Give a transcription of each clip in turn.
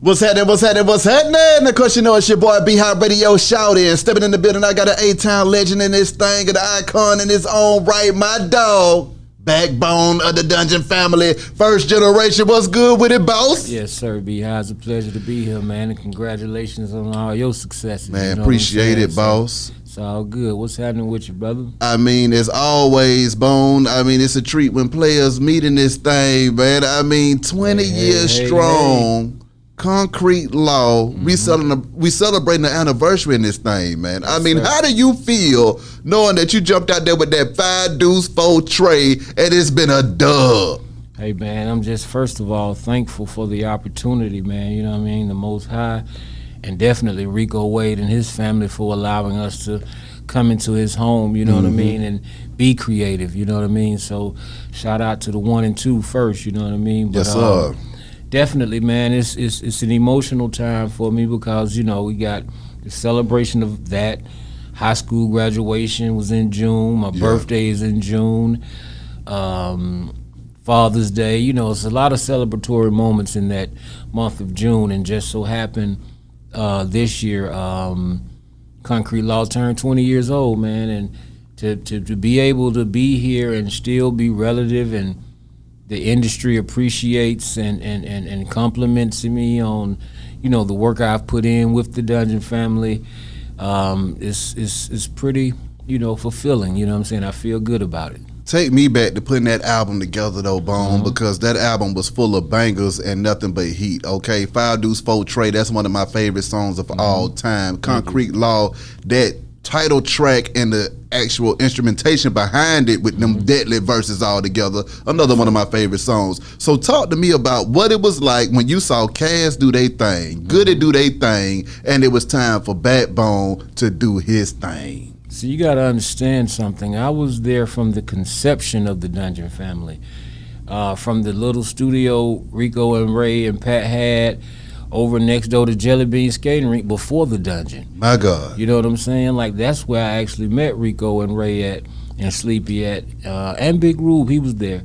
What's happening? Of course, you know it's your boy B-Hop Radio Shout-In. Stepping in the building, I got an A-Town legend in this thing, an icon in his own right, my dog. Backbone of the Dungeon family, first generation. What's good with it, boss? Yes, sir, B-Hop. It's a pleasure to be here, man, and congratulations on all your successes. Man, you know appreciate it, boss. It's all good. What's happening with you, brother? I mean, as always, Bone, I mean, it's a treat when players meet in this thing, man. I mean, 20 years strong. Concrete Law, we celebrating the anniversary in this thing, man. I mean, how do you feel knowing that you jumped out there with that 5 deuce 4 tray and it's been a dub? Hey, man, I'm just first of all thankful for the opportunity, man. You know what I mean? The Most High, and definitely Rico Wade and his family for allowing us to come into his home, you know what I mean, and be creative, you know what I mean? So shout out to the 1 and 2 first, you know what I mean? But, yes, sir. Definitely, man. It's an emotional time for me because, you know, we got the celebration of that. High school graduation was in June. My birthday is in June. Father's Day. You know, it's a lot of celebratory moments in that month of June. And just so happened this year, Concrete Law turned 20 years old, man. And to be able to be here and still be relative, and the industry appreciates and compliments me on, you know, the work I've put in with the Dungeon family. It's pretty, you know, fulfilling. You know what I'm saying? I feel good about it. Take me back to putting that album together, though, Bone, because that album was full of bangers and nothing but heat, okay? 5 deuce 4 tray, that's one of my favorite songs of all time. Concrete Law, that title track and the actual instrumentation behind it with them deadly verses all together, another one of my favorite songs. So talk to me about what it was like when you saw Cass do their thing, Goodie do their thing, and it was time for Backbone to do his thing. So you got to understand something. I was there from the conception of the Dungeon family, from the little studio Rico and Ray and Pat had over next door to Jelly Bean Skating Rink before the Dungeon. My God. You know what I'm saying? Like, that's where I actually met Rico and Ray at, and Sleepy at, and Big Rube, he was there.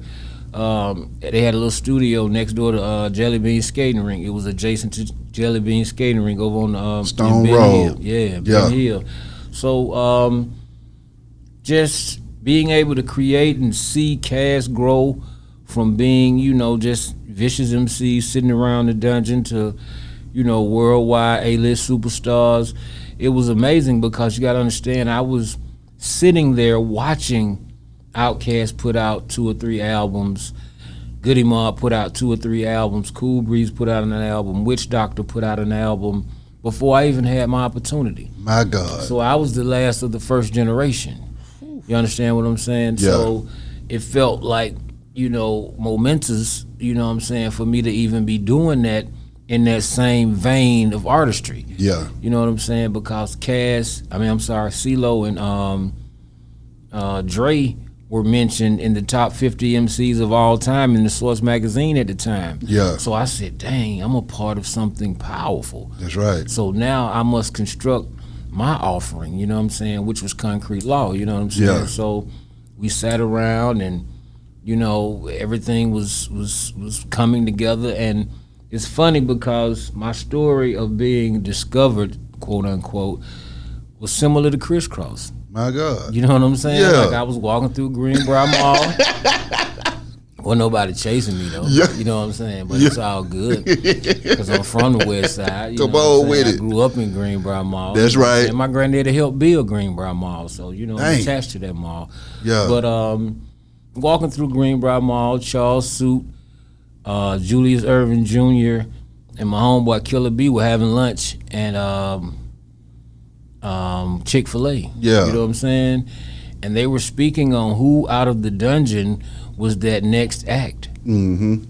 They had a little studio next door to Jelly Bean Skating Rink. It was adjacent to Jelly Bean Skating Rink over on Stone Road. Hill. Yeah, Ben Hill. So just being able to create and see Cass grow from being, you know, just vicious MCs sitting around the Dungeon to, you know, worldwide A-list superstars. It was amazing because you got to understand, I was sitting there watching Outkast put out 2 or 3 albums, Goodie Mob put out 2 or 3 albums, Cool Breeze put out an album, Witch Doctor put out an album before I even had my opportunity. My God. So I was the last of the first generation. You understand what I'm saying? Yeah. So it felt like, you know, momentous, you know what I'm saying, for me to even be doing that in that same vein of artistry. Yeah. You know what I'm saying? Because CeeLo and Dre were mentioned in the top 50 MCs of all time in the Source magazine at the time. Yeah. So I said, dang, I'm a part of something powerful. That's right. So now I must construct my offering, you know what I'm saying, which was Concrete Law, you know what I'm saying? Yeah. So we sat around and, you know, everything was coming together, and it's funny because my story of being discovered, quote unquote, was similar to Crisscross. My God. You know what I'm saying? Yeah. Like, I was walking through Greenbrier Mall. Wasn't nobody chasing me though. Yeah. You know what I'm saying? But it's all good because I'm from the West Side. Come on with it. I grew up in Greenbrier Mall. That's right. And my granddaddy helped build Greenbrier Mall, so you know I'm attached to that mall. Yeah. But walking through Greenbrier Mall, Charles Suit, Julius Irvin Jr., and my homeboy Killer B were having lunch and Chick-fil-A. Yeah. You know what I'm saying? And they were speaking on who out of the Dungeon was that next act. Mm-hmm.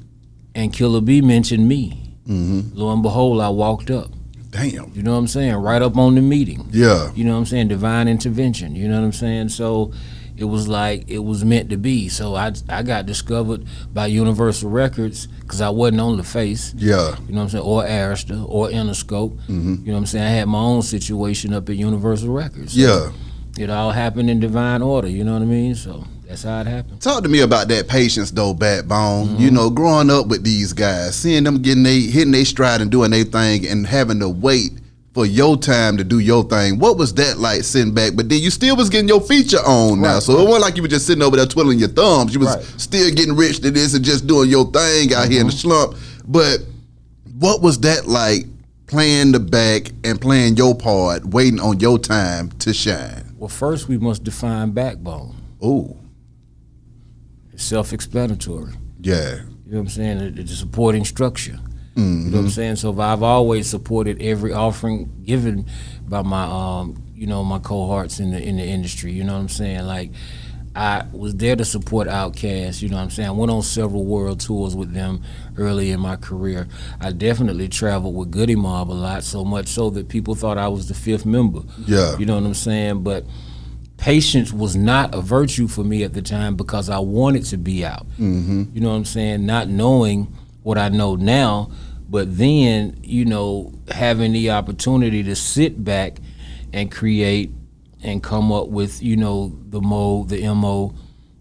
And Killer B mentioned me. Mm-hmm. Lo and behold, I walked up. Damn. You know what I'm saying? Right up on the meeting. Yeah. You know what I'm saying? Divine intervention. You know what I'm saying? So it was like it was meant to be. So I got discovered by Universal Records because I wasn't on the face. Yeah. You know what I'm saying? Or Arista or Interscope. Mm-hmm. You know what I'm saying? I had my own situation up at Universal Records. So yeah. it all happened in divine order. You know what I mean? So that's how it happened. Talk to me about that patience, though, Backbone. You know, growing up with these guys, seeing them hitting their stride and doing their thing, and having to wait for your time to do your thing. What was that like, sitting back? But then you still was getting your feature on now, so it wasn't like you were just sitting over there twiddling your thumbs. You was still getting rich to this and just doing your thing out here in the slump. But what was that like, playing the back and playing your part, waiting on your time to shine? Well, first we must define backbone. Oh. It's self-explanatory. Yeah. You know what I'm saying? The supporting structure. You know what I'm saying? So I've always supported every offering given by my, you know, my cohorts in the industry. You know what I'm saying? Like, I was there to support Outkast. You know what I'm saying? I went on several world tours with them early in my career. I definitely traveled with Goodie a lot, so much so that people thought I was the fifth member. Yeah. You know what I'm saying? But patience was not a virtue for me at the time because I wanted to be out. You know what I'm saying? Not knowing what I know now, but then, you know, having the opportunity to sit back and create and come up with, you know, the MO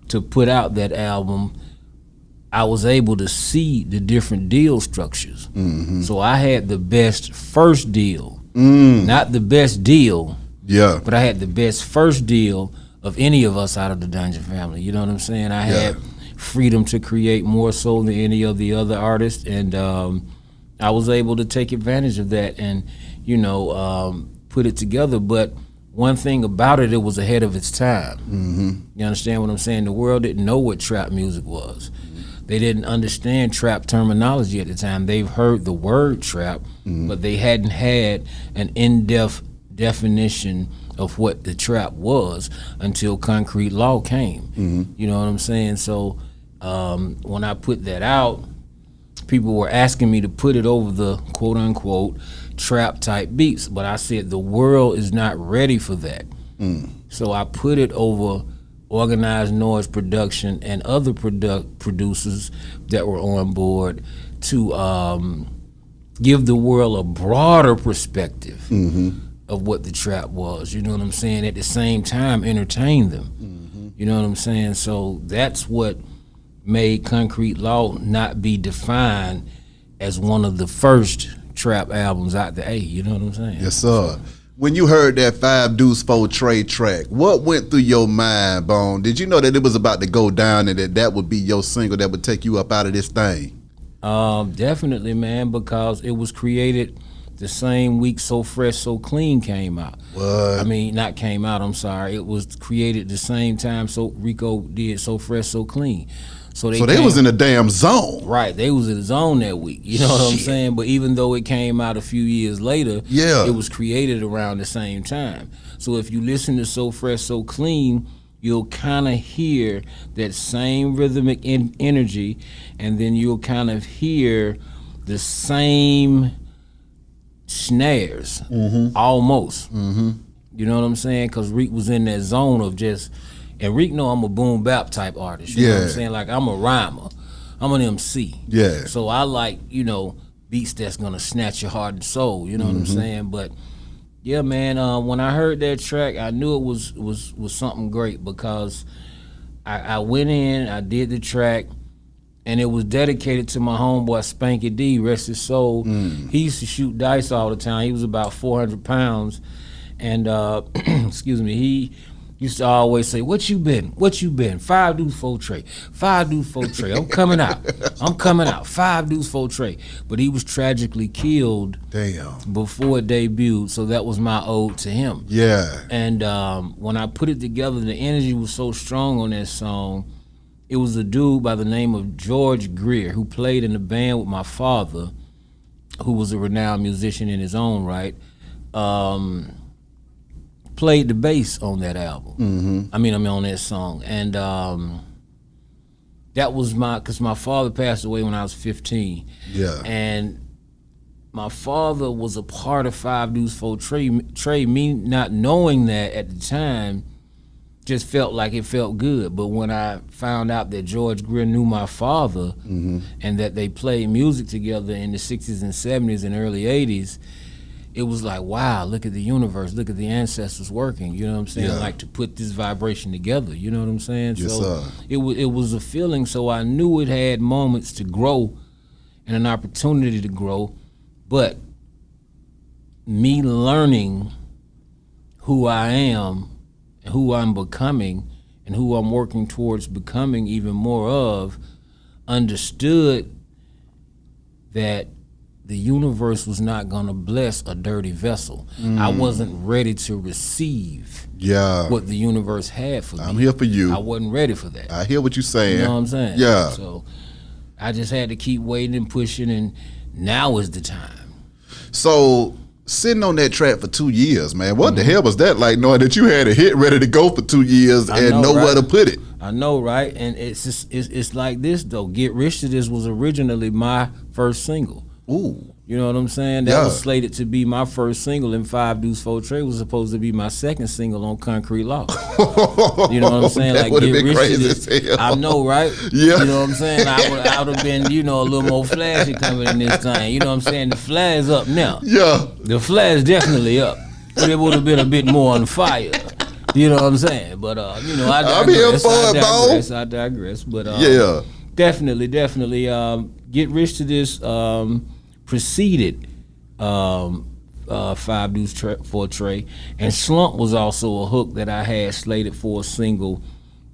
to put out that album, I was able to see the different deal structures. So I had the best first deal, not the best deal, but I had the best first deal of any of us out of the Dungeon family. You know what I'm saying? I had freedom to create more so than any of the other artists, and I was able to take advantage of that and, you know, put it together. But one thing about it, it was ahead of its time. You understand what I'm saying? The world didn't know what trap music was. They didn't understand trap terminology at the time. They've heard the word trap, but they hadn't had an in-depth definition of what the trap was until Concrete Law came. You know what I'm saying? So when I put that out, people were asking me to put it over the quote-unquote trap type beats, but I said the world is not ready for that. So I put it over organized noise production and other producers that were on board to give the world a broader perspective of what the trap was. You know what I'm saying? At the same time, entertain them. You know what I'm saying? So that's what made Concrete Law not be defined as one of the first trap albums out there. Hey, you know what I'm saying? Yes, sir. When you heard that 5 Deuce 4 Trey track, what went through your mind, Bone? Did you know that it was about to go down and that would be your single that would take you up out of this thing? Definitely, man, because it was created the same week So Fresh, So Clean came out. What? I mean, not came out, I'm sorry. It was created the same time So Rico did So Fresh, So Clean. So they was in a damn zone. Right, they was in the zone that week. You know what I'm saying? But even though it came out a few years later, it was created around the same time. So if you listen to So Fresh, So Clean, you'll kind of hear that same rhythmic energy, and then you'll kind of hear the same snares, almost. You know what I'm saying? Because Reek was in that zone of just, and Reek know I'm a boom bap type artist. You know what I'm saying? Like, I'm a rhymer. I'm an MC. So I like, you know, beats that's gonna snatch your heart and soul. You know what I'm saying? But yeah, man, when I heard that track, I knew it was something great because I went in, I did the track, and it was dedicated to my homeboy Spanky D, rest his soul. He used to shoot dice all the time. He was about 400 pounds, and excuse me, he used to always say, "What you been? What you been? 5 Deuce 4 Trey. 5 Deuce 4 Trey. I'm coming out. I'm coming out. 5 Deuce 4 Trey." But he was tragically killed before it debuted, so that was my ode to him. And when I put it together, the energy was so strong on that song. It was a dude by the name of George Greer who played in the band with my father, who was a renowned musician in his own right. Played the bass on that album. I mean, on that song. And that was because my father passed away when I was 15. And my father was a part of 5 Deuce 4 Trey. Me not knowing that at the time just felt like it felt good. But when I found out that George Greer knew my father and that they played music together in the 60s and 70s and early 80s, it was like, wow, look at the universe, look at the ancestors working, you know what I'm saying? Yeah. Like to put this vibration together, you know what I'm saying? Yes, so sir. it was a feeling, so I knew it had moments to grow and an opportunity to grow, but me learning who I am, who I'm becoming, and who I'm working towards becoming even more of, understood that the universe was not gonna bless a dirty vessel. I wasn't ready to receive what the universe had for me. I'm here for you. I wasn't ready for that. I hear what you're saying. You know what I'm saying? Yeah. So I just had to keep waiting and pushing, and now is the time. So sitting on that track for 2 years, man, what the hell was that like, knowing that you had a hit ready to go for 2 years and nowhere to put it? I know, right? And it's just, it's like this though. Get Rich to This was originally my first single. Ooh. You know what I'm saying? That was slated to be my first single, and 5 Deuce 4 Trey was supposed to be my second single on Concrete Law. You know what I'm saying? That like, would've Get been Rich crazy to as This. hell. I know, right? Yeah. You know what I'm saying? I would have been, you know, a little more flashy coming in this thing. You know what I'm saying? The flag's up now. Yeah. The flag's definitely up. But it would have been a bit more on fire. You know what I'm saying? But you know, I digress. I'm here for it, I digress. But yeah. definitely. Get Rich to This preceded 5 Deuce 4 Trey, and Slump was also a hook that I had slated for a single.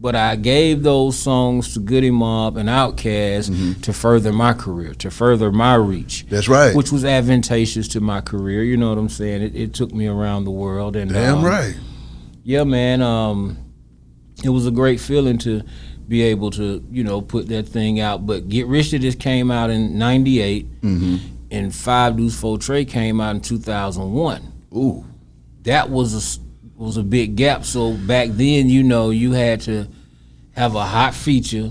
But I gave those songs to Goodie Mob and Outkast to further my career, to further my reach. That's right. Which was advantageous to my career. You know what I'm saying? It took me around the world. And Damn right. Yeah, man. It was a great feeling to be able to, you know, put that thing out. But Get Rich to This came out in '98, and 5 Deuce 4 Trey came out in 2001. Ooh. That was a big gap. So back then, you know, you had to have a hot feature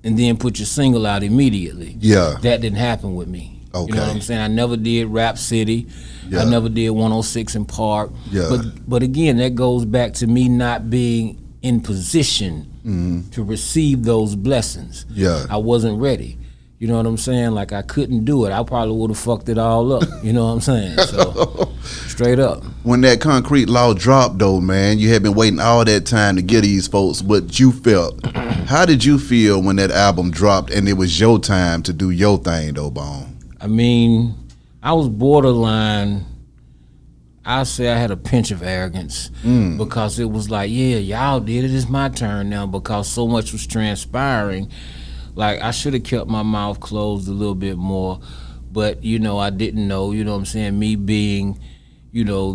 and then put your single out immediately. Yeah. That didn't happen with me. Okay. You know what I'm saying? I never did Rap City. Yeah. I never did 106 in Park. Yeah. But again, that goes back to me not being in position to receive those blessings. Yeah. I wasn't ready. You know what I'm saying? Like, I couldn't do it. I probably would have fucked it all up. You know what I'm saying? So, straight up. When that Concrete Law dropped, though, man, you had been waiting all that time to get these folks what you felt. How did you feel when that album dropped and it was your time to do your thing, though, Bone? I mean, I was borderline. I say I had a pinch of arrogance because it was like, yeah, y'all did it. It's my turn now, because so much was transpiring. Like, I should have kept my mouth closed a little bit more, but, you know, I didn't know, you know what I'm saying? Me being, you know,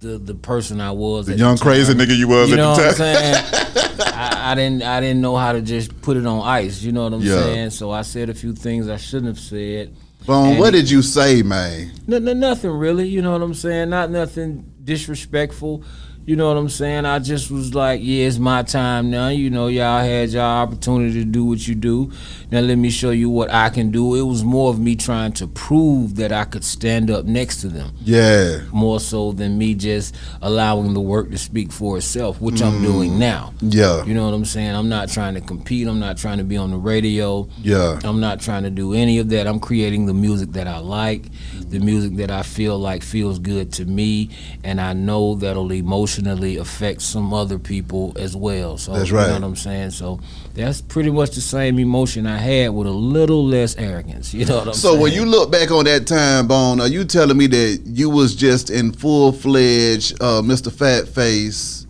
the person I was, the young crazy nigga you was, you know at the what time. I'm saying? I didn't know how to just put it on ice, you know what I'm saying? So I said a few things I shouldn't have said. Bone, what did you say, man? Nothing really, you know what I'm saying? Not nothing disrespectful. You know what I'm saying? I just was like, yeah, it's my time now. You know, y'all had y'all opportunity to do what you do. Now let me show you what I can do. It was more of me trying to prove that I could stand up next to them. Yeah. More so than me just allowing the work to speak for itself, which I'm doing now. Yeah. You know what I'm saying? I'm not trying to compete. I'm not trying to be on the radio. Yeah. I'm not trying to do any of that. I'm creating the music that I like, the music that I feel like feels good to me, and I know that'll emotionally affect some other people as well. So that's right. You know what I'm saying? So that's pretty much the same emotion I had with a little less arrogance. You know what I'm saying? So when you look back on that time, Bone, are you telling me that you was just in full-fledged Mr. Fat Face,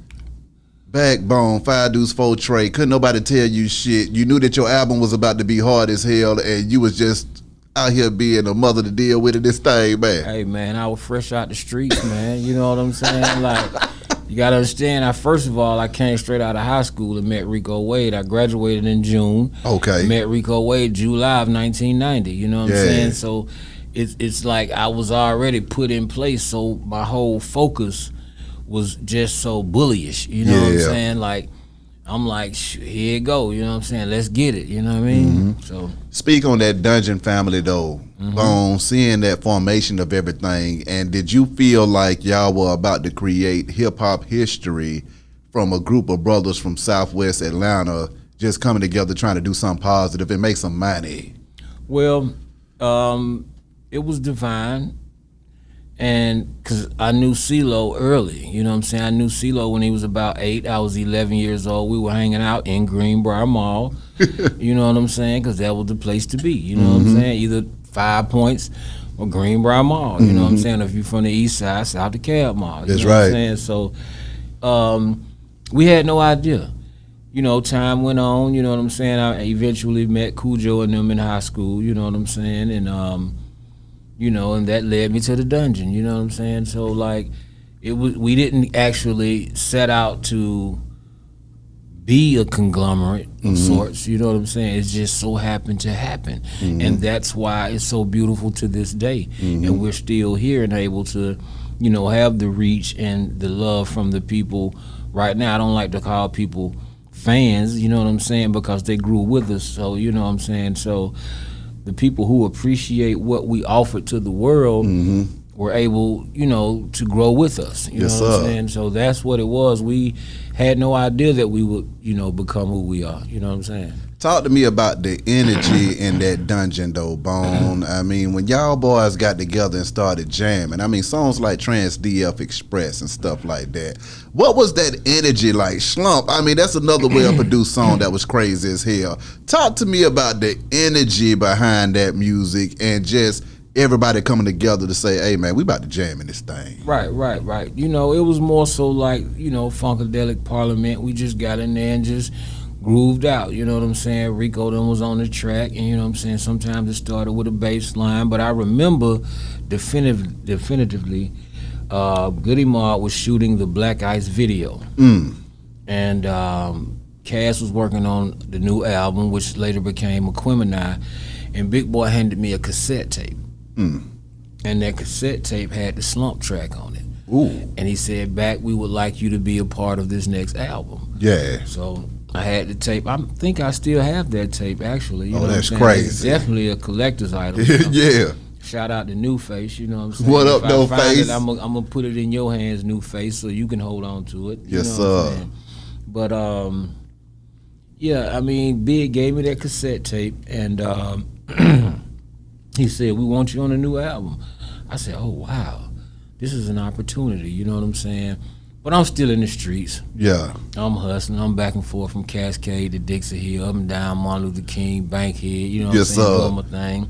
Backbone, 5 Deuce 4 Trey, couldn't nobody tell you shit? You knew that your album was about to be hard as hell, and you was just out here being a mother to deal with it, this thing, man. Hey, man, I was fresh out the streets, man. You know what I'm saying? Like, you gotta understand, first of all, I came straight out of high school and met Rico Wade. I graduated in June. Okay. Met Rico Wade July of 1990. You know what I'm saying? So it's like I was already put in place, so my whole focus was just so bullyish. You know what I'm saying? Like, I'm like, here it go. You know what I'm saying? Let's get it. You know what I mean? So speak on that Dungeon family, though. Bone, seeing that formation of everything, and did you feel like y'all were about to create hip-hop history from a group of brothers from Southwest Atlanta just coming together trying to do something positive and make some money? Well, it was divine. And because I knew CeeLo early, you know what I'm saying? I knew CeeLo when he was about 8. I was 11 years old. We were hanging out in Greenbrier Mall, you know what I'm saying? Because that was the place to be, you know what I'm saying? Either 5 Points or Greenbrier Mall, you know what I'm saying? If you're from the east side, South DeKalb Mall. That's know what right. I'm saying? So we had no idea. You know, time went on, you know what I'm saying? I eventually met Cujo and them in high school, you know what I'm saying? And you know, and that led me to the dungeon, you know what I'm saying? So like we didn't actually set out to be a conglomerate of sorts, you know what I'm saying? It just so happened to happen. And that's why it's so beautiful to this day. And we're still here and able to, you know, have the reach and the love from the people right now. I don't like to call people fans, you know what I'm saying, because they grew with us. So, you know what I'm saying? So the people who appreciate what we offered to the world were able, you know, to grow with us. You know what I'm saying? So that's what it was. We had no idea that we would, you know, become who we are. You know what I'm saying? Talk to me about the energy in that dungeon, though, Bone. I mean, when y'all boys got together and started jamming, I mean, songs like Trans DF Express and stuff like that. What was that energy like? Slump, I mean, that's another well-produced song that was crazy as hell. Talk to me about the energy behind that music and just everybody coming together to say, hey, man, we about to jam in this thing. Right. You know, it was more so like, you know, Funkadelic Parliament. We just got in there and just grooved out, you know what I'm saying? Rico then was on the track, and you know what I'm saying? Sometimes it started with a bass line, but I remember definitively Goodie was shooting the Black Ice video. And Cass was working on the new album, which later became Aquemini, and Big Boy handed me a cassette tape. And that cassette tape had the Slump track on it. Ooh. And he said, "Back, we would like you to be a part of this next album." Yeah. So I had the tape. I think I still have that tape, actually. You know that's what I'm saying? crazy. It's definitely a collector's item. You know? Yeah. Shout out to New Face, you know what I'm saying? What up, if No I find Face? it, I'm gonna put it in your hands, New Face, so you can hold on to it. You Yes, know what I'm sir. saying? But yeah, I mean, Big gave me that cassette tape, and he said, "We want you on a new album." I said, "Oh wow, this is an opportunity." You know what I'm saying? But I'm still in the streets. Yeah. I'm hustling. I'm back and forth from Cascade to Dixie Hill, up and down Martin Luther King, Bankhead, you know what Yes, I'm saying? sir. Doing my thing.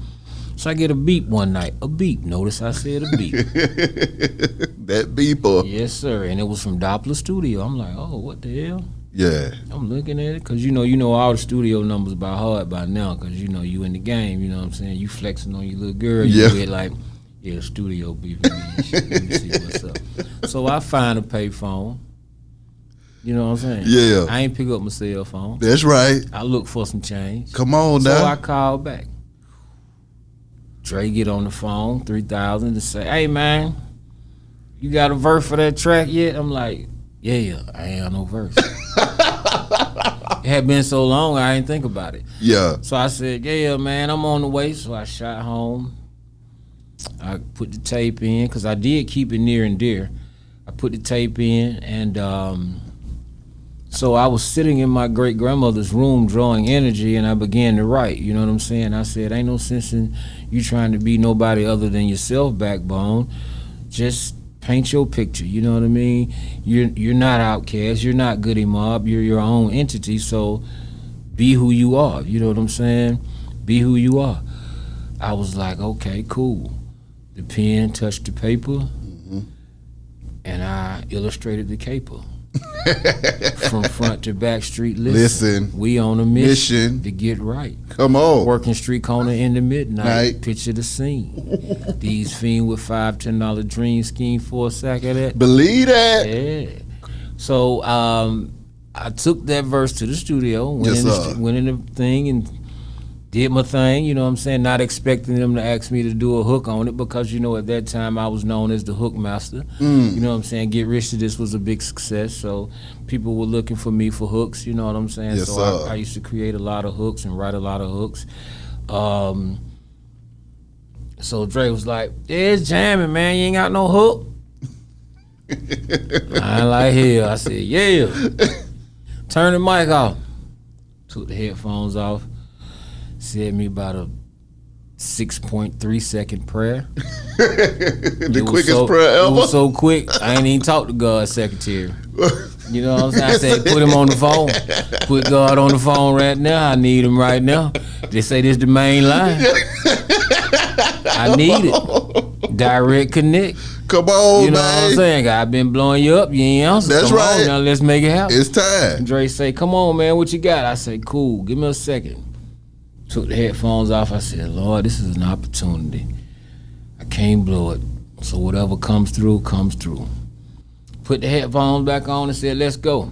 So I get a beep one night. A beep. Notice I said a beep. That beeper. Yes, sir. And it was from Doppler Studio. I'm like, oh, what the hell? Yeah. I'm looking at it because you know all the studio numbers by heart by now because you know you in the game. You know what I'm saying? You flexing on your little girl. You get like, yeah, studio beef. Let me see what's up. So I find a payphone. You know what I'm saying? Yeah. I ain't pick up my cell phone. That's right. I look for some change. Come on So now. I called back. Dre get on the phone, 3,000, to say, "Hey man, you got a verse for that track yet?" I'm like, "Yeah, I ain't got no verse." It had been so long, I didn't think about it. Yeah. So I said, "Yeah, man, I'm on the way." So I shot home. I put the tape in because I did keep it near and dear. I put the tape in, and so I was sitting in my great grandmother's room drawing energy, and I began to write. You know what I'm saying? I said, "Ain't no sense in you trying to be nobody other than yourself, Backbone. Just paint your picture." You know what I mean? You're not Outkast. You're not Goodie Mob. You're your own entity. So be who you are. You know what I'm saying? Be who you are. I was like, okay, cool. The pen touched the paper, and I illustrated the caper. From front to back street, listen. We on a mission to get right. Come on. Working street corner in the midnight. Night. Picture the scene. These fiends with $5, $10 dream scheme for a sack of that. Believe that. Yeah. So I took that verse to the studio, went in the thing and did my thing, you know what I'm saying? Not expecting them to ask me to do a hook on it because, you know, at that time I was known as the hook master. You know what I'm saying? Get Rich to This was a big success, so people were looking for me for hooks, you know what I'm saying? Yes, so I used to create a lot of hooks and write a lot of hooks. So Dre was like, "Yeah, it's jamming, man. You ain't got no hook?" I ain't like hell. I said, "Yeah." Turn the mic off. Took the headphones off. Said me about a 6.3 second prayer. The quickest prayer ever. It was so quick, I ain't even talked to God's secretary. You know what I'm saying? I said, put him on the phone. Put God on the phone right now. I need him right now. They say this the main line. I need it. Direct connect. Come on, you know man. what I'm saying? I've been blowing you up. You ain't answered. That's Come right. on, now let's make it happen. It's time. Dre say, come on, man. What you got? I say, cool. Give me a second. Took the headphones off. I said, Lord, this is an opportunity. I can't blow it. So whatever comes through, comes through. Put the headphones back on and said, let's go.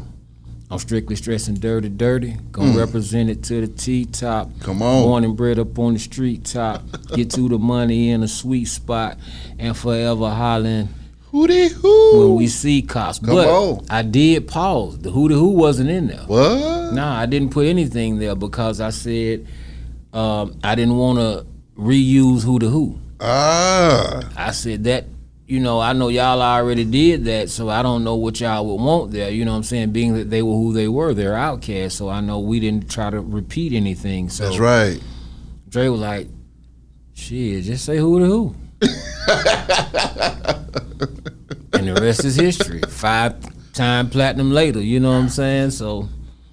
I'm strictly stressing dirty. Gonna represent it to the T-top. Come on. Born and bred up on the street top. Get to the money in a sweet spot. And forever hollering Hootie hoo. when we see cops. Come but on. I did pause. The hootie hoo wasn't in there. What? Nah, I didn't put anything there because I said I didn't want to reuse hootie hoo. I said that, you know, I know y'all already did that, so I don't know what y'all would want there, you know what I'm saying, being that they were who they were, they're Outkast, so I know we didn't try to repeat anything. So That's right. Dre was like, shit, just say who to who. And the rest is history. 5-time platinum later, you know what I'm saying? So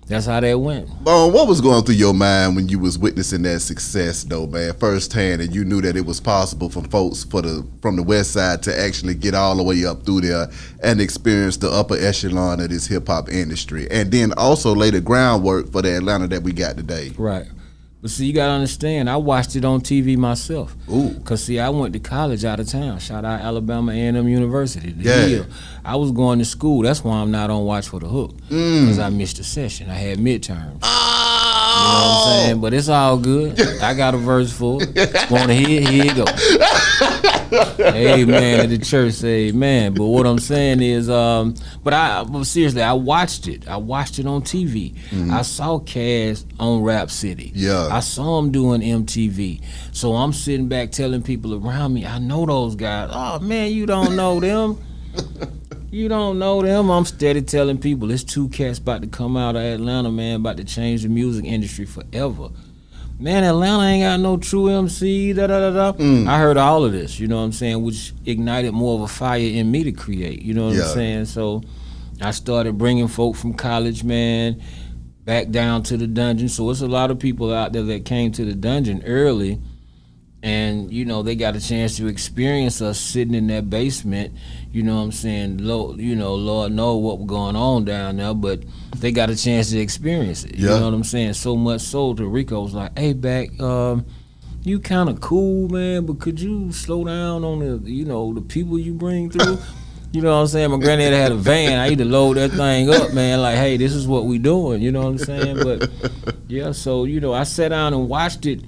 that's how that went. What was going through your mind when you was witnessing that success, though, man, firsthand, and you knew that it was possible for folks from the West Side to actually get all the way up through there and experience the upper echelon of this hip hop industry, and then also lay the groundwork for the Atlanta that we got today? Right. But see, you gotta understand, I watched it on TV myself. Ooh. Cause see, I went to college out of town. Shout out Alabama A&M University. Yeah. Hill. I was going to school. That's why I'm not on Watch for the Hook. Cause I missed a session. I had midterms. You know what I'm saying? But it's all good. I got a verse for it. Wanna hear it? Here you go. Amen. At the church say amen. But what I'm saying is, but seriously, I watched it. I watched it on TV. I saw Cass on Rap City. Yeah. I saw him doing MTV. So I'm sitting back telling people around me, I know those guys. Oh man, you don't know them. You don't know them. I'm steady telling people it's 2 cats about to come out of Atlanta, man, about to change the music industry forever. Man, Atlanta ain't got no true MC, I heard all of this, you know what I'm saying, which ignited more of a fire in me to create, you know what I'm saying? So I started bringing folk from college, man, back down to the dungeon. So it's a lot of people out there that came to the dungeon early, and, you know, they got a chance to experience us sitting in that basement, you know what I'm saying, Lord know what was going on down there, but they got a chance to experience it, you know what I'm saying? So much so to Rico was like, hey, back, you kind of cool, man, but could you slow down on the, you know, the people you bring through? You know what I'm saying? My granddad had a van. I used to load that thing up, man, like, hey, this is what we doing, you know what I'm saying? But, yeah, so, you know, I sat down and watched it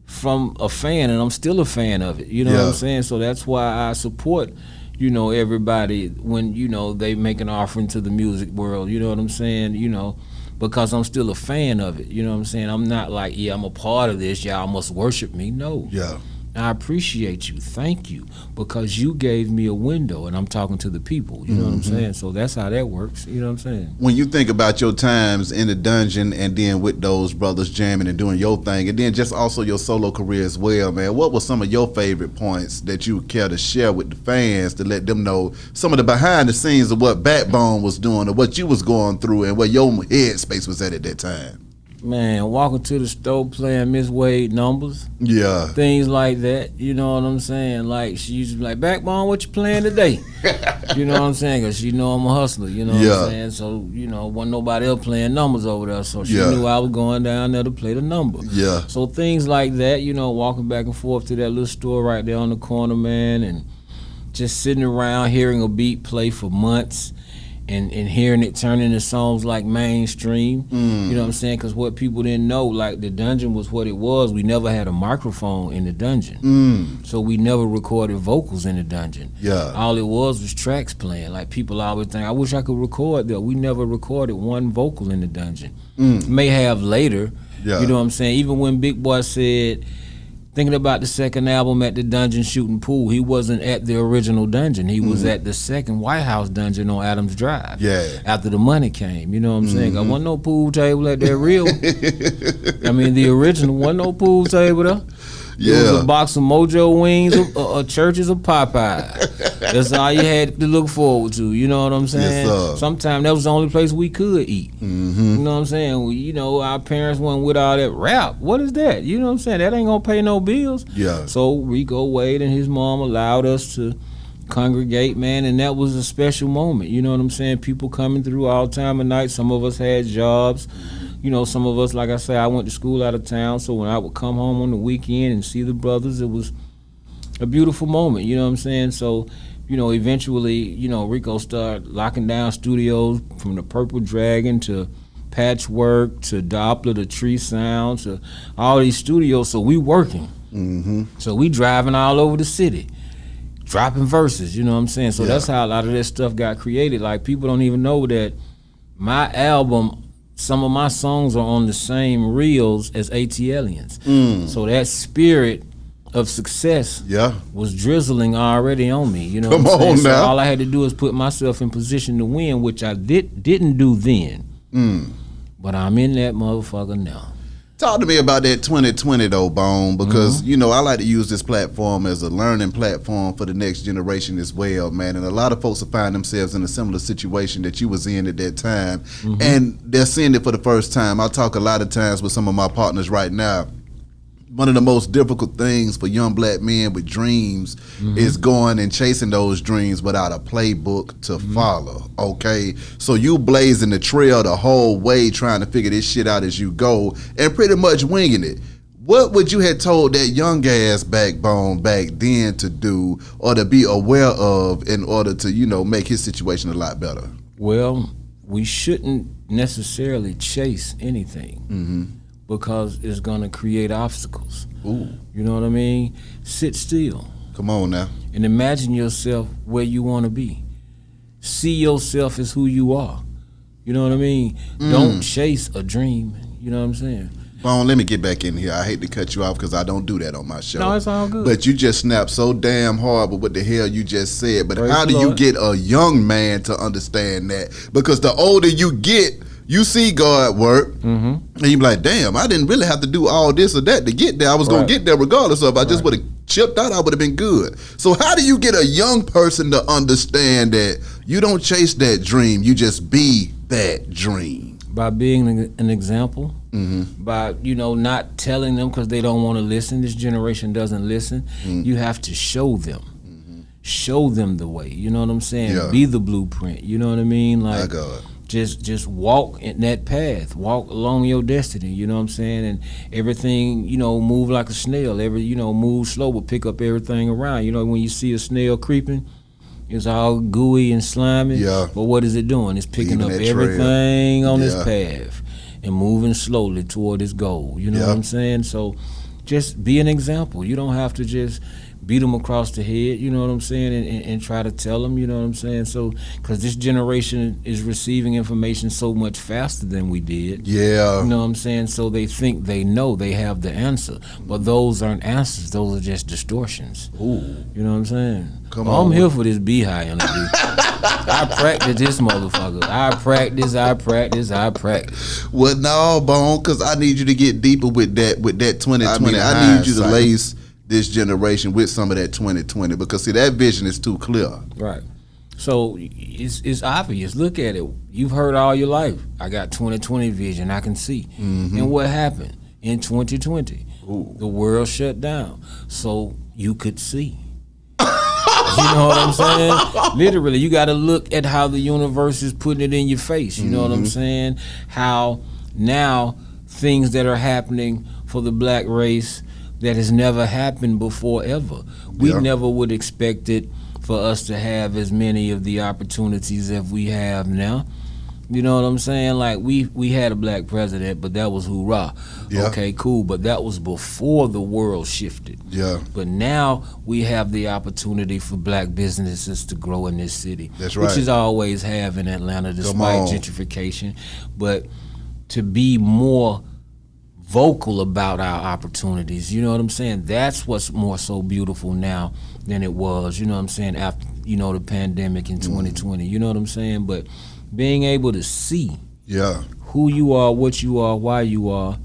from a fan, and I'm still a fan of it, you know what I'm saying? So that's why I support, you know, everybody when, you know, they make an offering to the music world, you know what I'm saying, you know, because I'm still a fan of it, you know what I'm saying? I'm not like, yeah, I'm a part of this, y'all must worship me, no. Yeah. I appreciate you, thank you, because you gave me a window, and I'm talking to the people, you know what I'm saying? So that's how that works, you know what I'm saying? When you think about your times in the dungeon and then with those brothers jamming and doing your thing, and then just also your solo career as well, man, what were some of your favorite points that you would care to share with the fans to let them know some of the behind the scenes of what Backbone was doing or what you was going through and where your headspace was at that time? Man, walking to the store playing Miss Wade numbers. Yeah. Things like that, you know what I'm saying? Like, she used to be like, Backbone, what you playing today? You know what I'm saying? Because she know I'm a hustler, you know what I'm saying? So, you know, wasn't nobody else playing numbers over there, so she knew I was going down there to play the number. Yeah. So things like that, you know, walking back and forth to that little store right there on the corner, man, and just sitting around hearing a beat play for months. And hearing it turn into songs like mainstream, you know what I'm saying? Because what people didn't know, like the dungeon was what it was. We never had a microphone in the dungeon. So we never recorded vocals in the dungeon. Yeah. All it was tracks playing. Like people always think, I wish I could record that. We never recorded one vocal in the dungeon. May have later, you know what I'm saying? Even when Big Boy said, thinking about the second album at the dungeon shooting pool, he wasn't at the original dungeon. He was at the second White House dungeon on Adams Drive. Yeah. After the money came, you know what I'm saying? There wasn't no pool table at that real. I mean, the original wasn't no pool table there. It was a box of Mojo wings, a Church's, or Popeye. That's all you had to look forward to. You know what I'm saying? Yes, sometimes that was the only place we could eat. You know what I'm saying? Our parents went with all that rap. What is that? You know what I'm saying? That ain't gonna pay no bills. Yeah. So Rico Wade and his mom allowed us to congregate, man, and that was a special moment. You know what I'm saying? People coming through all time of night. Some of us had jobs. Some of us, like I said, I went to school out of town, so when I would come home on the weekend and see the brothers, it was a beautiful moment, you know what I'm saying? So, eventually, Rico started locking down studios from the Purple Dragon to Patchwork to Doppler to Tree Sound to all these studios, so we working. So we driving all over the city, dropping verses, you know what I'm saying? So that's how a lot of this stuff got created. Like, people don't even know that my album, some of my songs are on the same reels as ATLians. So that spirit of success was drizzling already on me. You know what I'm saying? So all I had to do is put myself in position to win, which I didn't do then. But I'm in that motherfucker now. Talk to me about that 2020 though, Bone, because I like to use this platform as a learning platform for the next generation as well, man. And a lot of folks will find themselves in a similar situation that you was in at that time, and they're seeing it for the first time. I talk a lot of times with some of my partners right now. One of the most difficult things for young black men with dreams is going and chasing those dreams without a playbook to follow, okay? So you blazing the trail the whole way, trying to figure this shit out as you go, and pretty much winging it. What would you have told that young ass Backbone back then to do or to be aware of in order to, make his situation a lot better? Well, we shouldn't necessarily chase anything. Because it's gonna create obstacles. Ooh. You know what I mean? Sit still. Come on now. And imagine yourself where you wanna be. See yourself as who you are. You know what I mean? Don't chase a dream. You know what I'm saying? Bone, let me get back in here. I hate to cut you off because I don't do that on my show. No, it's all good. But you just snapped so damn hard with what the hell you just said. But Praise how do you get a young man to understand that? Because the older you get, you see God work, and you be like, damn, I didn't really have to do all this or that to get there. I was going to get there regardless of. I just would have chipped out, I would have been good. So how do you get a young person to understand that you don't chase that dream, you just be that dream? By being an example, by, not telling them because they don't want to listen. This generation doesn't listen. You have to show them. Show them the way. You know what I'm saying? Yeah. Be the blueprint. You know what I mean? Like, My God. Just walk in that path, walk along your destiny, you know what I'm saying? And everything, move like a snail. Move slow, but pick up everything around. When you see a snail creeping, it's all gooey and slimy. Yeah. But what is it doing? It's picking up everything on its path and moving slowly toward its goal. You know what I'm saying? So just be an example. You don't have to just beat them across the head, you know what I'm saying, and try to tell them, you know what I'm saying? So, because this generation is receiving information so much faster than we did. Yeah. You know what I'm saying? So they think they know, they have the answer. But those aren't answers, those are just distortions. Ooh. You know what I'm saying? Come on. I'm here for this beehive interview. I practice this motherfucker. I practice. Well, no, Bone, because I need you to get deeper with that 2020. I need you to lace this generation with some of that 2020 because see that vision is too clear. Right. So it's obvious. Look at it. You've heard all your life. I got 2020 vision. I can see. And what happened in 2020? The world shut down. So you could see. You know what I'm saying? Literally, you got to look at how the universe is putting it in your face. You know what I'm saying? How now things that are happening for the black race that has never happened before ever. We never would expect it for us to have as many of the opportunities that we have now. You know what I'm saying? Like we had a black president, but that was hoorah. Yeah. Okay, cool. But that was before the world shifted. Yeah. But now we have the opportunity for black businesses to grow in this city. That's right. Which is always have in Atlanta despite gentrification. But to be more vocal about our opportunities, you know what I'm saying? That's what's more so beautiful now than it was, you know what I'm saying, after, the pandemic in 2020, you know what I'm saying? But being able to see who you are, what you are, why you are,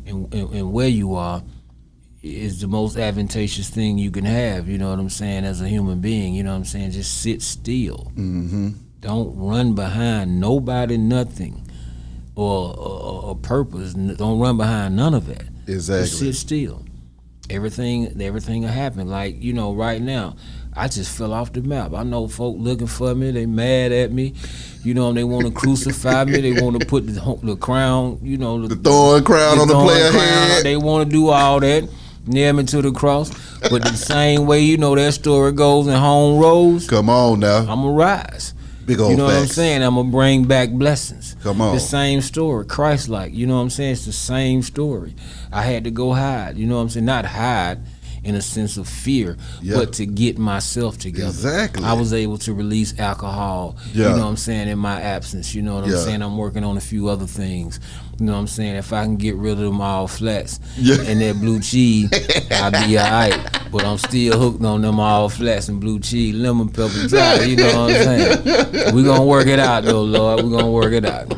and where you are, is the most advantageous thing you can have, you know what I'm saying, as a human being, you know what I'm saying? Just sit still. Don't run behind nobody, nothing, or purpose. Don't run behind none of that. Exactly. Just sit still. Everything will happen. Like, you know, right now, I just fell off the map. I know folk looking for me. They mad at me. You know, they want to crucify me. They want to put the crown, you know. The thorn crown on the player head. They want to do all that. Nail me to the cross. But the same way, you know, that story goes in home rose. Come on now. I'm going to rise. Big old You know facts. what I'm saying? I'm going to bring back blessings. Come on. The same story, Christ-like. You know what I'm saying? It's the same story. I had to go hide. You know what I'm saying? Not hide in a sense of fear, but to get myself together. Exactly. I was able to release alcohol, you know what I'm saying, in my absence. You know what I'm saying? I'm working on a few other things. You know what I'm saying? If I can get rid of them all flats and that blue cheese, I'll be all right. But I'm still hooked on them all flats and blue cheese, lemon pepper pie, you know what I'm saying? We're going to work it out, though, Lord. We're going to work it out.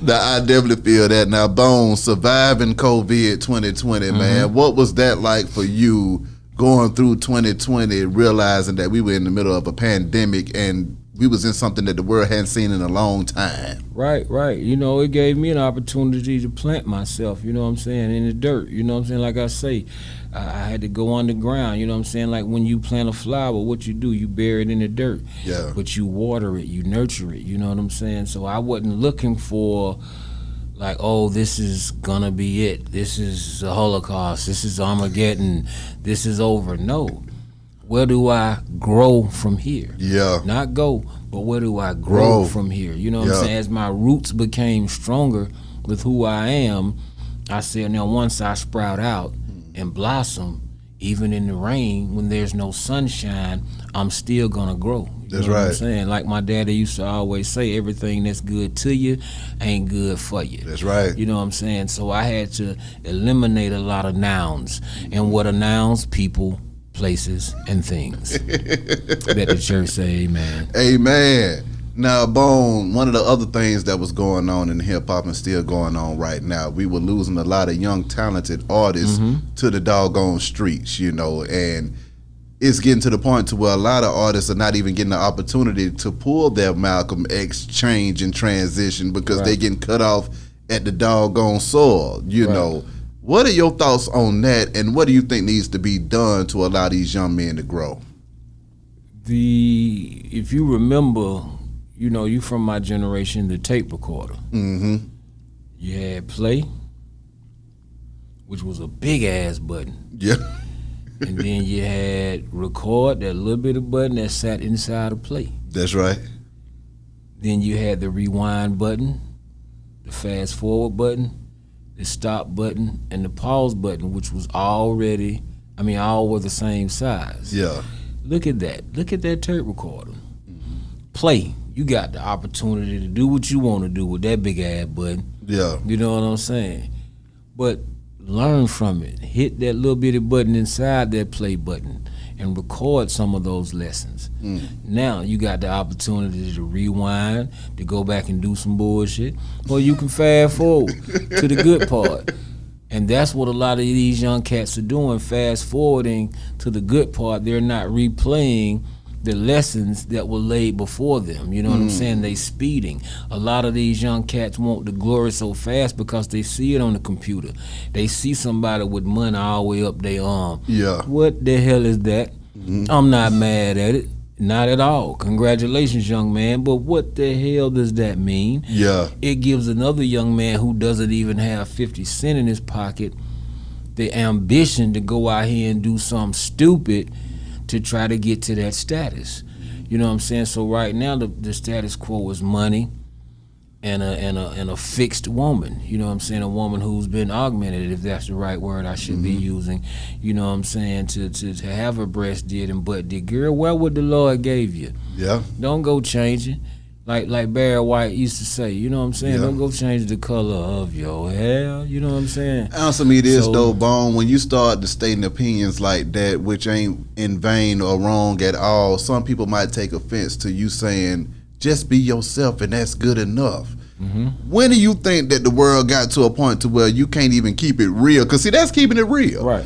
Now, I definitely feel that. Now, Bones, surviving COVID 2020, man, what was that like for you going through 2020, realizing that we were in the middle of a pandemic and we was in something that the world hadn't seen in a long time? Right. You know, it gave me an opportunity to plant myself, you know what I'm saying, in the dirt. You know what I'm saying? Like I say, I had to go underground, you know what I'm saying? Like when you plant a flower, what you do, you bury it in the dirt. Yeah. But you water it, you nurture it, you know what I'm saying? So I wasn't looking for, like, oh, this is gonna be it. This is the Holocaust. This is Armageddon. This is over. No. Where do I grow from here? Yeah. Not go, but where do I grow from here? You know what I'm saying? As my roots became stronger with who I am, I said, now once I sprout out and blossom, even in the rain, when there's no sunshine, I'm still gonna grow. That's know right. What I'm saying? Like my daddy used to always say, everything that's good to you ain't good for you. That's right. You know what I'm saying? So I had to eliminate a lot of nouns. And what are nouns? People, places, and things. Let the church say amen. Amen. Now, Bone, one of the other things that was going on in hip hop and still going on right now, we were losing a lot of young, talented artists to the doggone streets, you know, and it's getting to the point to where a lot of artists are not even getting the opportunity to pull their Malcolm X change and transition because they getting cut off at the doggone soil, you know. What are your thoughts on that, and what do you think needs to be done to allow these young men to grow? If you remember, you know, you from my generation, the tape recorder. You had play, which was a big ass button. Yeah. And then you had record, that little bit of button that sat inside of play. That's right. Then you had the rewind button, the fast forward button, the stop button, and the pause button, which was all were the same size. Yeah. Look at that. Look at that tape recorder. Play. You got the opportunity to do what you want to do with that big ass button. Yeah. You know what I'm saying? But learn from it. Hit that little bitty button inside that play button and record some of those lessons. Now you got the opportunity to rewind, to go back and do some bullshit, or you can fast forward to the good part. And that's what a lot of these young cats are doing, fast forwarding to the good part. They're not replaying the lessons that were laid before them. You know what I'm saying? They speeding. A lot of these young cats want the glory so fast because they see it on the computer. They see somebody with money all the way up their arm. Yeah. What the hell is that? I'm not mad at it. Not at all. Congratulations, young man. But what the hell does that mean? Yeah. It gives another young man who doesn't even have 50 cents in his pocket the ambition to go out here and do something stupid to try to get to that status. You know what I'm saying? So right now the status quo is money and a fixed woman. You know what I'm saying? A woman who's been augmented, if that's the right word I should be using. You know what I'm saying? To have her breast did and butt did. Girl, where would the Lord gave you? Yeah. Don't go changing. Like Barry White used to say, you know what I'm saying? Yeah. Don't go change the color of your hair. You know what I'm saying? Answer me this though, Bone. When you start to stating opinions like that, which ain't in vain or wrong at all, some people might take offense to you saying, just be yourself and that's good enough. When do you think that the world got to a point to where you can't even keep it real? Because see, that's keeping it real. Right.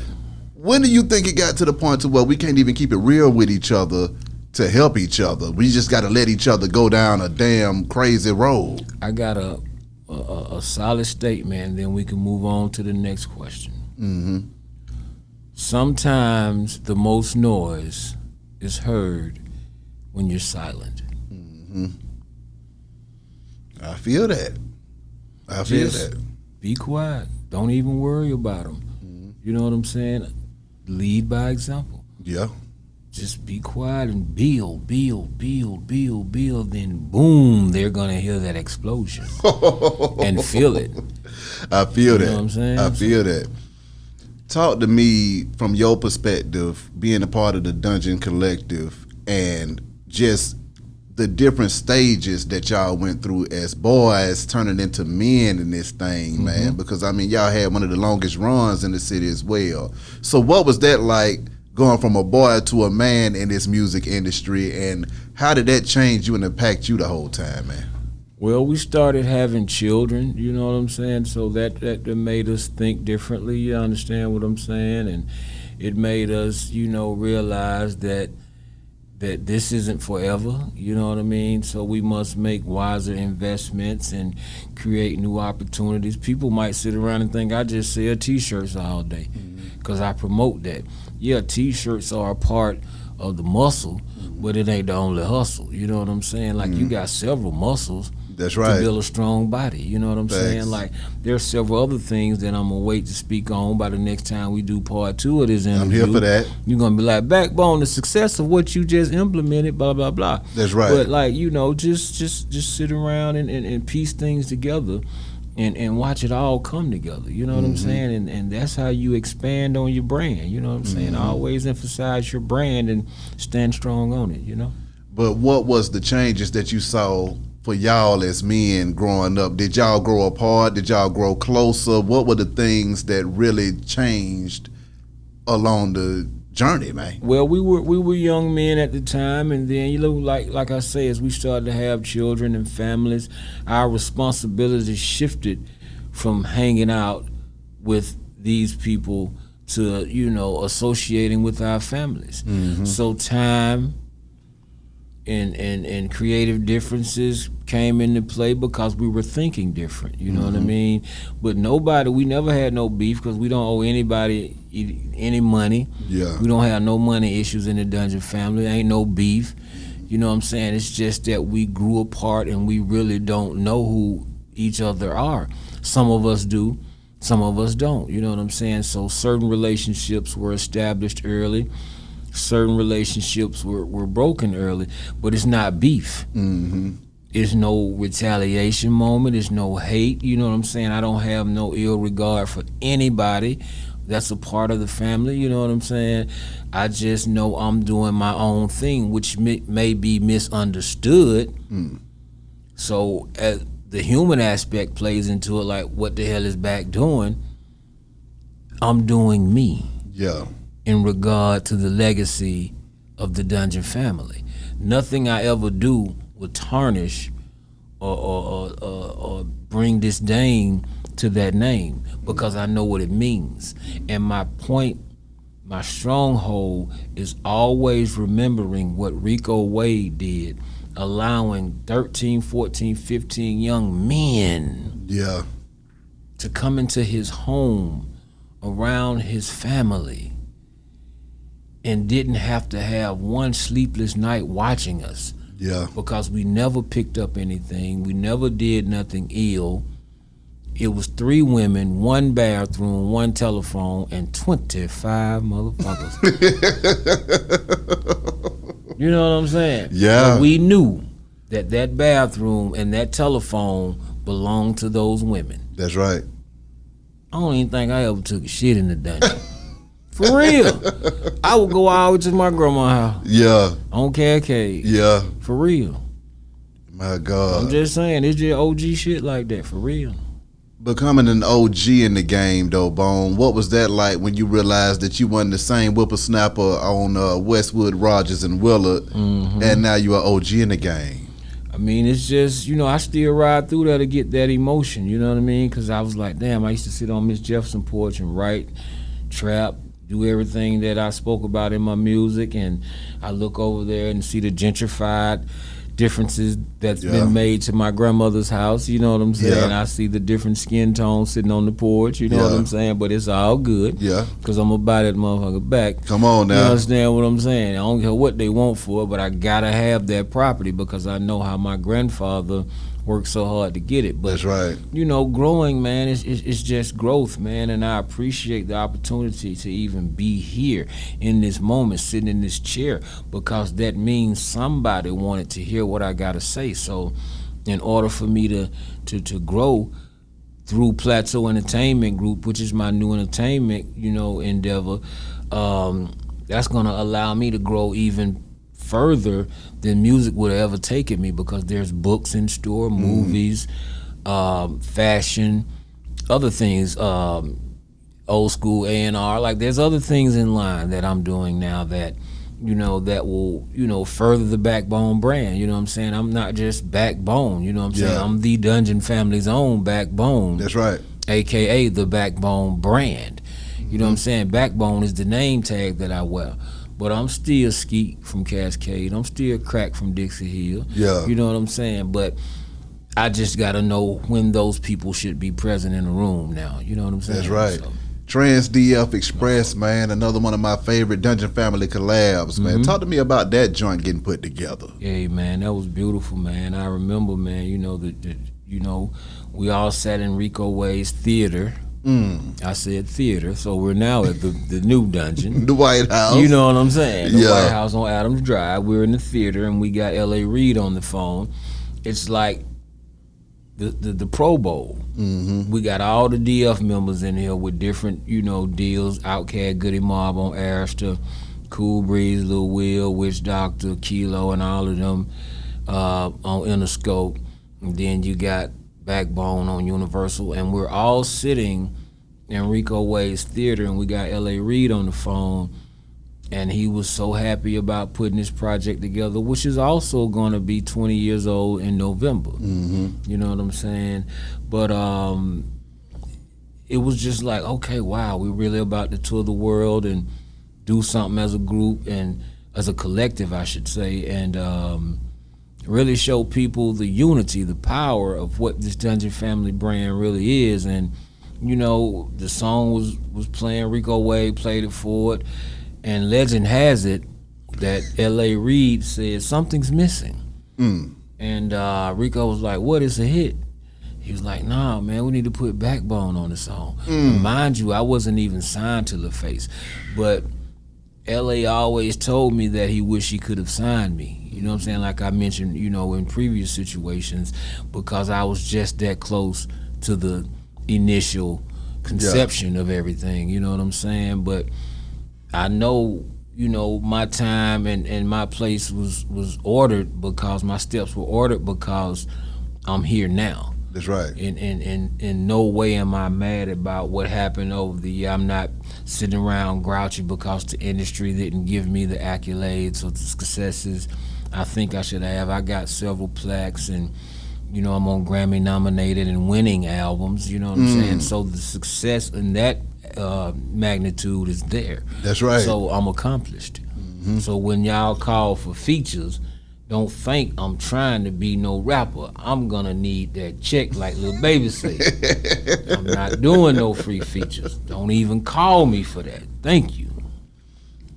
When do you think it got to the point to where we can't even keep it real with each other to help each other? We just got to let each other go down a damn crazy road. I got a solid statement, and then we can move on to the next question. Mm-hmm. Sometimes the most noise is heard when you're silent. Mm-hmm. I feel that. Just be quiet. Don't even worry about them. Mm-hmm. You know what I'm saying? Lead by example. Yeah. Just be quiet and build. Then boom, they're gonna hear that explosion and feel it. I feel that. You know what I'm saying? I feel that. Talk to me from your perspective, being a part of the Dungeon Collective, and just the different stages that y'all went through as boys turning into men in this thing, man. Because I mean, y'all had one of the longest runs in the city as well. So what was that like, going from a boy to a man in this music industry, and how did that change you and impact you the whole time, man? Well, we started having children, you know what I'm saying? So that made us think differently, you understand what I'm saying? And it made us, realize that this isn't forever, you know what I mean? So we must make wiser investments and create new opportunities. People might sit around and think I just sell T-shirts all day because I promote that. Yeah, T-shirts are a part of the muscle, but it ain't the only hustle, you know what I'm saying? Like you got several muscles. That's right. To build a strong body, you know what I'm saying? Like, there's several other things that I'm gonna wait to speak on by the next time we do part 2 of this interview. I'm here for that. You're gonna be like, backbone, the success of what you just implemented, blah, blah, blah. That's right. But like, just sit around and piece things together and watch it all come together, you know what I'm saying? And that's how you expand on your brand, you know what I'm saying? Always emphasize your brand and stand strong on it, you know? But what was the changes that you saw for y'all as men growing up? Did y'all grow apart? Did y'all grow closer? What were the things that really changed along the journey, man? Well, we were young men at the time, and then like I say, as we started to have children and families, our responsibilities shifted from hanging out with these people to associating with our families. So time and creative differences came into play because we were thinking different, you know what I mean? But we never had no beef because we don't owe anybody any money. Yeah. We don't have no money issues in the Dungeon family. Ain't no beef. You know what I'm saying? It's just that we grew apart and we really don't know who each other are. Some of us do, some of us don't, you know what I'm saying? So certain relationships were established early. Certain relationships were broken early, but it's not beef. It's no retaliation moment. It's no hate. You know what I'm saying? I don't have no ill regard for anybody that's a part of the family. You know what I'm saying? I just know I'm doing my own thing, which may be misunderstood. So the human aspect plays into it, like, what the hell is back doing? I'm doing me. Yeah. In regard to the legacy of the Dungeon family. Nothing I ever do will tarnish or bring disdain to that name, because I know what it means. And my stronghold is always remembering what Rico Wade did, allowing 13, 14, 15 young men to come into his home around his family and didn't have to have one sleepless night watching us. Yeah. Because we never picked up anything. We never did nothing ill. It was 3 women, 1 bathroom, 1 telephone, and 25 motherfuckers. You know what I'm saying? Yeah. But we knew that bathroom and that telephone belonged to those women. That's right. I don't even think I ever took a shit in the dungeon. For real. I would go all the way to my grandma's house. Yeah. On Cascade. Yeah. For real. My God. I'm just saying, it's just OG shit like that, for real. Becoming an OG in the game, though, Bone, what was that like when you realized that you wasn't the same whippersnapper on Westwood, Rogers, and Willard, and now you are OG in the game? I mean, it's just, I still ride through there to get that emotion, you know what I mean? Because I was like, damn, I used to sit on Miss Jefferson porch and write, trap, do everything that I spoke about in my music, and I look over there and see the gentrified differences that's been made to my grandmother's house, you know what I'm saying? I see the different skin tones sitting on the porch, you know what I'm saying? But it's all good. Yeah. Because I'm going to buy that motherfucker back. Come on now. You understand what I'm saying? I don't care what they want for it, but I got to have that property because I know how my grandfather worked so hard to get it. But, that's right. You know, growing, man, it's just growth, man. And I appreciate the opportunity to even be here in this moment, sitting in this chair, because that means somebody wanted to hear what I got to say. So in order for me to grow through Plateau Entertainment Group, which is my new entertainment, you know, endeavor, that's going to allow me to grow even further than music would have ever taken me, because there's books in store, movies, fashion, other things, old school A&R. Like, there's other things in line that I'm doing now that, you know, that will, you know, further the Backbone brand. You know what I'm saying? I'm not just Backbone, you know what I'm saying? I'm the Dungeon family's own Backbone. That's right. AKA the Backbone brand. You know what I'm saying? Backbone is the name tag that I wear. But I'm still Skeet from Cascade. I'm still Crack from Dixie Hill. Yeah. You know what I'm saying? But I just got to know when those people should be present in the room now. You know what I'm saying? That's right. So, Trans DF Express, man, another one of my favorite Dungeon Family collabs, man. Talk to me about that joint getting put together. Hey, man, that was beautiful, man. I remember, man, you know, you know, we all sat in Rico Way's theater. I said theater, so we're now at the new dungeon. The White House. You know what I'm saying? The White House on Adams Drive. We're in the theater, and we got L.A. Reid on the phone. It's like the Pro Bowl. We got all the DF members in here with different, you know, deals. Outkast, Goodie Mob on Arista, Cool Breeze, Lil Will, Witch Doctor, Kilo, and all of them on Interscope. And then you got Backbone on Universal, and we're all sitting in Rico Way's theater, and we got L.A. Reid on the phone, and he was so happy about putting this project together, which is also going to be 20 years old in November. You know what I'm saying? But it was just like, okay, wow, we're really about to tour the world and do something as a group, and as a collective, I should say, and really show people the unity, the power of what this Dungeon Family brand really is. And, you know, the song was playing, Rico Wade played it for it, and legend has it that L.A. Reid said something's missing. And Rico was like, what is a hit? He was like, nah, man, we need to put Backbone on the song. And mind you, I wasn't even signed to LaFace, but L.A. always told me that he wished he could have signed me. You know what I'm saying? Like I mentioned, you know, in previous situations, because I was just that close to the initial conception of everything. You know what I'm saying? But I know, you know, my time and my place was ordered, because my steps were ordered, because I'm here now. That's right. In no way am I mad about what happened over the year. I'm not sitting around grouchy because the industry didn't give me the accolades or the successes I think I should have. I got several plaques, and, you know, I'm on Grammy nominated and winning albums, you know what I'm saying? So the success in that magnitude is there. That's right. So I'm accomplished. So when y'all call for features, don't think I'm trying to be no rapper. I'm gonna need that check, like Lil Baby say. I'm not doing no free features. Don't even call me for that. Thank you.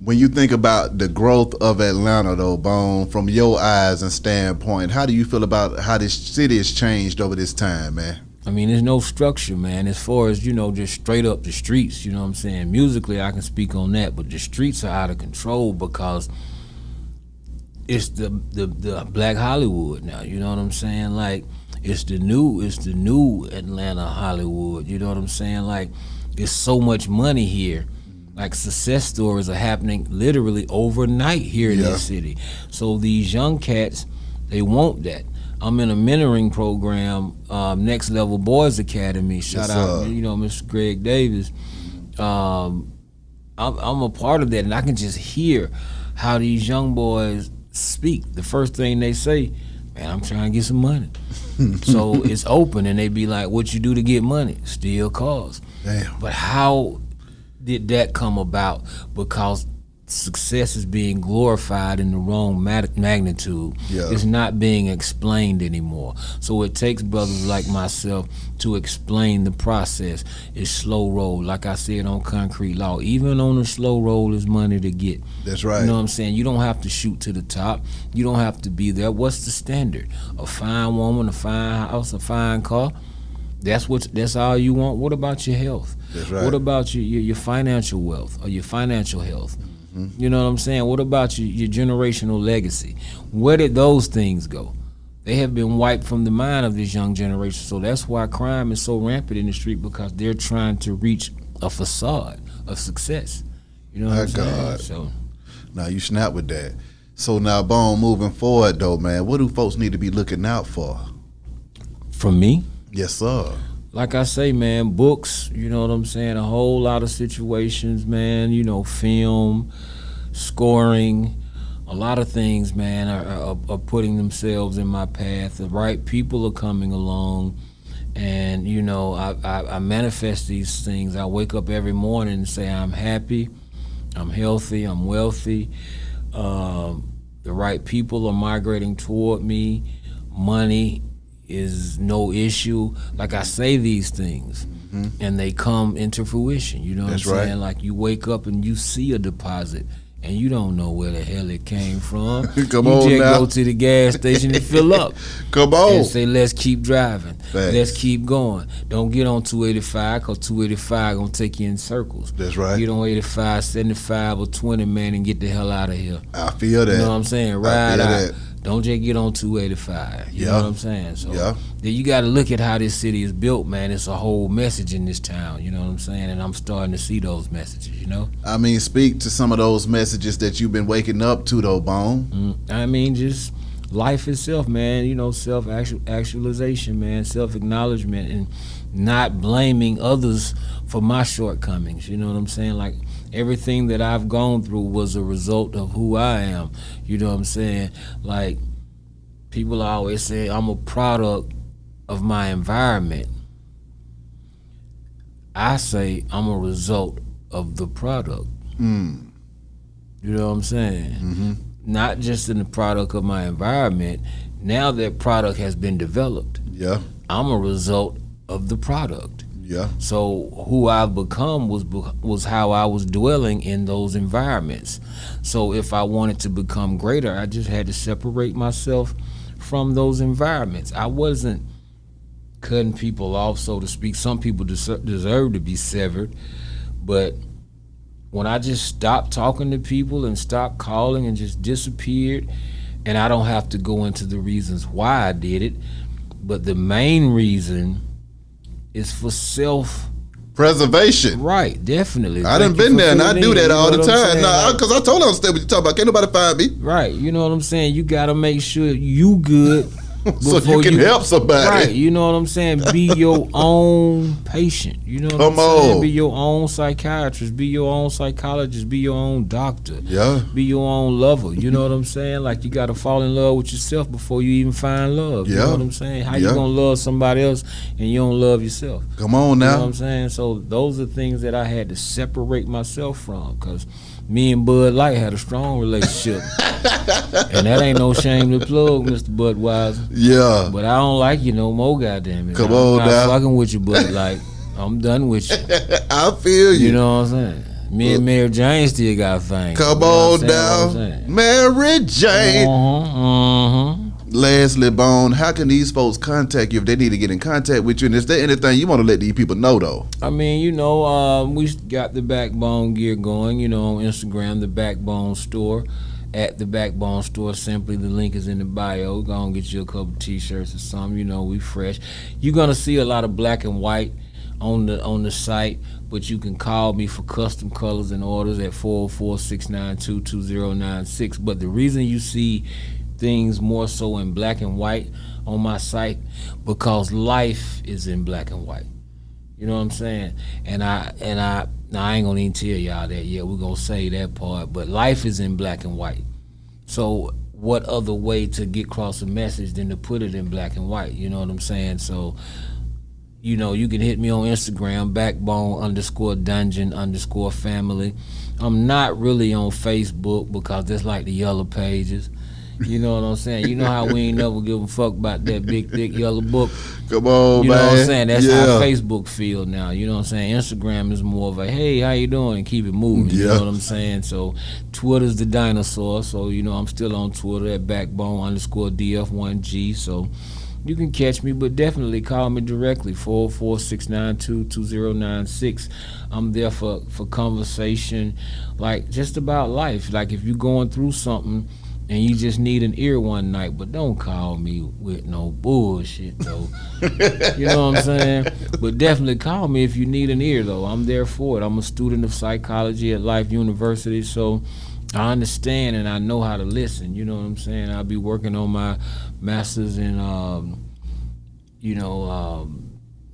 When you think about the growth of Atlanta, though, Bone, from your eyes and standpoint, how do you feel about how this city has changed over this time, man? I mean, there's no structure, man, as far as, you know, just straight up the streets, you know what I'm saying? Musically, I can speak on that, but the streets are out of control because it's the Black Hollywood now, you know what I'm saying? Like, it's the new Atlanta Hollywood, you know what I'm saying? Like, there's so much money here. Like, success stories are happening literally overnight here in this city. So these young cats, they want that. I'm in a mentoring program, Next Level Boys Academy. Shout out, you know, Mr. Greg Davis. I'm a part of that, and I can just hear how these young boys speak. The first thing they say, man, I'm trying to get some money. So it's open, and they be like, what you do to get money? Steal cars. Damn. But how did that come about? Because success is being glorified in the wrong magnitude. Yeah. It's not being explained anymore. So it takes brothers like myself to explain the process. It's slow roll. Like I said on Concrete Law, even on the slow roll is money to get. That's right. You know what I'm saying? You don't have to shoot to the top. You don't have to be there. What's the standard? A fine woman, a fine house, a fine car. That's all you want. What about your health? That's right. What about your financial wealth or your financial health? You know what I'm saying? What about your generational legacy? Where did those things go? They have been wiped from the mind of this young generation. So that's why crime is so rampant in the street, because they're trying to reach a facade of success. You know what I'm saying? So now you snap with that. So now, Bone, moving forward though, man, what do folks need to be looking out for? from me, Yes, sir. like I say, man, books, you know what I'm saying, a whole lot of situations, man, you know, film, scoring, a lot of things, man, are putting themselves in my path. The right people are coming along, and, you know, I manifest these things. I wake up every morning and say I'm happy, I'm healthy, I'm wealthy. The right people are migrating toward me. Money is no issue. Like, I say these things, and they come into fruition. You know what I'm saying? right. Like, you wake up and you see a deposit, and you don't know where the hell it came from. Come you on just now. go to the gas station and fill up. Come on. And say, let's keep driving. Facts. Let's keep going. Don't get on 285, because 285 gonna take you in circles. That's right. Get on 85, 75, or 20, man, and get the hell out of here. I feel that. You know what I'm saying? Ride feel out. that. Don't just get on 285. You Yeah. know what I'm saying? So Yeah. then you got to look at how this city is built, man. It's a whole message in this town. You know what I'm saying? And I'm starting to see those messages. You know? I mean, speak to some of those messages that you've been waking up to, though, Bone. I mean, just life itself, man. You know, self-actualization, man. Self-acknowledgement, and not blaming others for my shortcomings. You know what I'm saying? Like, everything that I've gone through was a result of who I am. You know what I'm saying? Like, people always say I'm a product of my environment. I say I'm a result of the product. You know what I'm saying? Not just in the product of my environment. Now that product has been developed, Yeah. I'm a result of the product. Yeah. So who I've become was how I was dwelling in those environments. So if I wanted to become greater, I just had to separate myself from those environments. I wasn't cutting people off, so to speak. Some people deserve to be severed, but when I just stopped talking to people and stopped calling and just disappeared, and I don't have to go into the reasons why I did it, but the main reason is for Preservation. right, definitely. I Thank done you been for there, and I filling do in, that you know all the what I'm time. saying? Nah, Like, because I told her I'm staying what you talking about. Can't nobody find me. right, you know what I'm saying? You gotta make sure you good So you before can help somebody. Right, you know what I'm saying? Be your own patient. You know what Come I'm saying? on. Be your own psychiatrist. Be your own psychologist. Be your own doctor. Yeah. Be your own lover. You know what I'm saying? Like, you gotta fall in love with yourself before you even find love. You Yeah. know what I'm saying? How Yeah. you gonna love somebody else and you don't love yourself? Come on You know what now. I'm saying? So those are things that I had to separate myself from, because me and Bud Light had a strong relationship. And that ain't no shame to plug, Mr. Budweiser. Yeah. But I don't like you no more, goddamn it. Come I'm on not now. fucking with you, Bud Light. I'm done with you. I feel you. You know what I'm saying? Me and Mary Jane still got things. Come You know on what I'm now. saying? Mary Jane. Lastly, Bone, how can these folks contact you if they need to get in contact with you? And is there anything you want to let these people know, though? I mean, you know, we got the Backbone gear going, you know, on Instagram, the Backbone store, at the Backbone store. Simply, the link is in the bio. Go and get you a couple t-shirts or something. You know, we fresh. You're gonna see a lot of black and white on the site, but you can call me for custom colors and orders at 404-692-2096. But the reason you see things more so in black and white on my site, because life is in black and white. You know what I'm saying? And I ain't gonna even tell y'all that yet. We're gonna say that part, but life is in black and white. So what other way to get across a message than to put it in black and white? You know what I'm saying? So you know, you can hit me on Instagram, backbone_dungeon_family. I'm not really on Facebook because that's like the yellow pages. You know what I'm saying? You know how we ain't never give a fuck about that big, thick yellow book. Come on, you man. You know what I'm saying? That's yeah. how Facebook feel now. You know what I'm saying? Instagram is more of a, hey, how you doing? And keep it moving. You know what I'm saying? So Twitter's the dinosaur. So, you know, I'm still on Twitter at backbone_DF1G. So you can catch me, but definitely call me directly, 446922096. I'm there for conversation, like just about life. Like if you're going through something and you just need an ear one night, but don't call me with no bullshit though. You know what I'm saying? But definitely call me if you need an ear though. I'm there for it. I'm a student of psychology at Life University, so I understand and I know how to listen. You know what I'm saying? I'll be working on my master's in,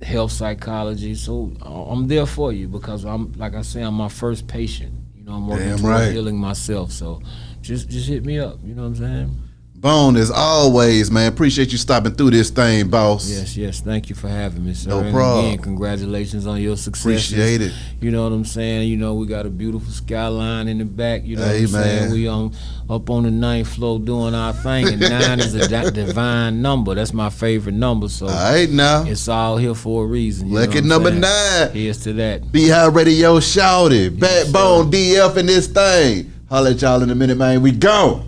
health psychology. So I'm there for you because I'm, like I say, I'm my first patient. You know, I'm working towards healing myself. So just hit me up. You know what I'm saying? Bone, as always, man. Appreciate you stopping through this thing, boss. Yes. Thank you for having me, sir. No and problem. Again, congratulations on your success. Appreciate it. You know what I'm saying? You know, we got a beautiful skyline in the back. You know what I'm saying? We up on the 9th floor doing our thing, and 9 is a divine number. That's my favorite number. So all right, now it's all here for a reason. Lucky number 9. Here's to that. Be High Radio shouted. Backbone DF in this thing. Holla at y'all in a minute, man. We gone.